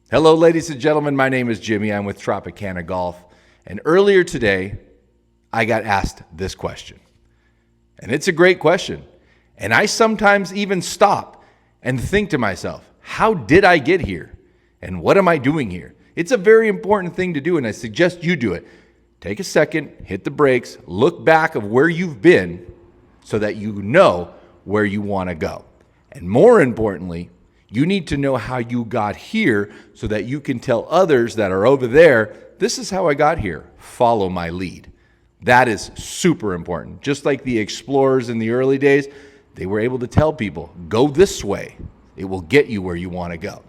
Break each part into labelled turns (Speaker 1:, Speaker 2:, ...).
Speaker 1: Hello, ladies and gentlemen. My name is Jimmy. I'm with Tropicana Golf. And earlier today, I got asked this question. And it's a great question. And I sometimes even stop and think to myself, how did I get here? And what am I doing here? It's a very important thing to do, and I suggest you do it. Take a second, hit the brakes, look back of where you've been so that you know where you want to go. And more importantly, you need to know how you got here so that you can tell others that are over there, this is how I got here. Follow my lead. That is super important. Just like the explorers in the early days, they were able to tell people, go this way. It will get you where you want to go.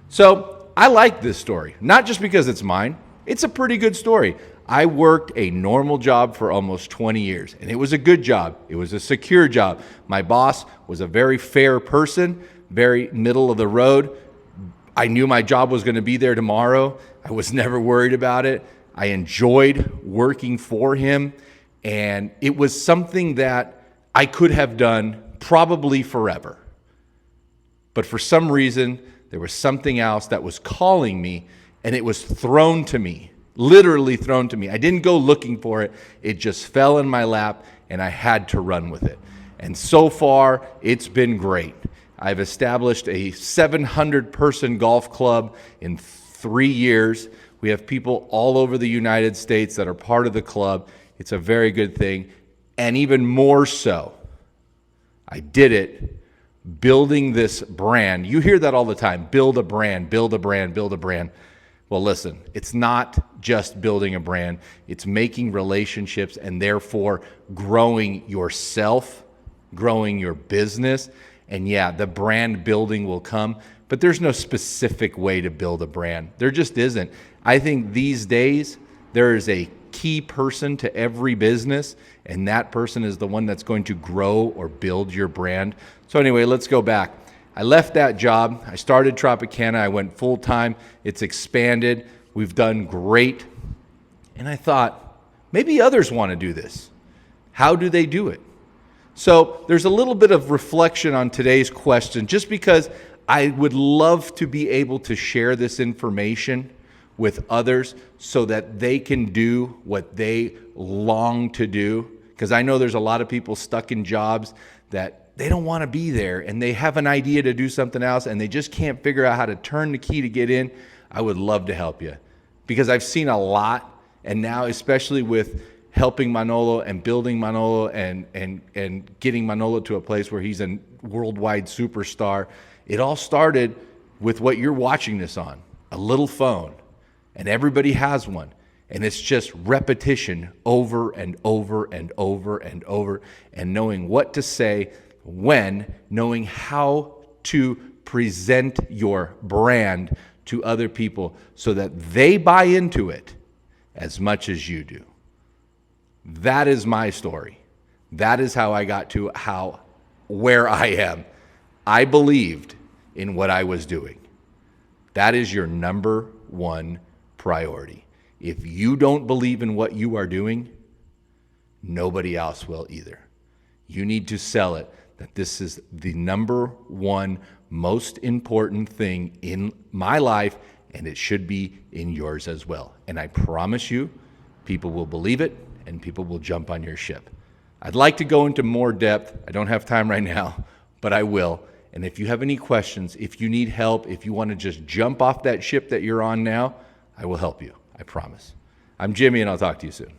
Speaker 1: So I like this story, not just because it's mine. It's a pretty good story. I worked a normal job for almost 20 years, and it was a good job. It was a secure job. My boss was a very fair person, very middle of the road. I knew my job was going to be there tomorrow. I was never worried about it. I enjoyed working for him, and it was something that I could have done probably forever. But for some reason, there was something else that was calling me, and it was thrown to me, literally thrown to me. I didn't go looking for it. It just fell in my lap, and I had to run with it. And so far, it's been great. I've established a 700-person golf club in 3 years. We have people all over the United States that are part of the club. It's a very good thing. And even more so, I did it building this brand. You hear that all the time, build a brand, build a brand, build a brand. Well, listen, it's not just building a brand. It's making relationships and therefore growing yourself, growing your business. And yeah, the brand building will come, but there's no specific way to build a brand. There just isn't. I think these days there is a key person to every business, and that person is the one that's going to grow or build your brand. So anyway, let's go back. I left that job. I started Tropicana. I went full time. It's expanded. We've done great. And I thought, maybe others want to do this. How do they do it? So there's a little bit of reflection on today's question, just because I would love to be able to share this information with others so that they can do what they long to do. Because I know there's a lot of people stuck in jobs that they don't want to be there, and they have an idea to do something else, and they just can't figure out how to turn the key to get in. I would love to help you, because I've seen a lot, and now especially with helping Manolo and building Manolo and getting Manolo to a place where he's a worldwide superstar, it all started with what you're watching this on, a little phone. And everybody has one. And it's just repetition over and over and over and over, and knowing what to say when, knowing how to present your brand to other people so that they buy into it as much as you do. That is my story. That is how I got to where I am. I believed in what I was doing. That is your number one priority. If you don't believe in what you are doing, nobody else will either. You need to sell it that this is the number one most important thing in my life, and it should be in yours as well. And I promise you, people will believe it, and people will jump on your ship. I'd like to go into more depth. I don't have time right now, but I will. And if you have any questions, if you need help, if you want to just jump off that ship that you're on now, I will help you. I promise. I'm Jimmy, and I'll talk to you soon.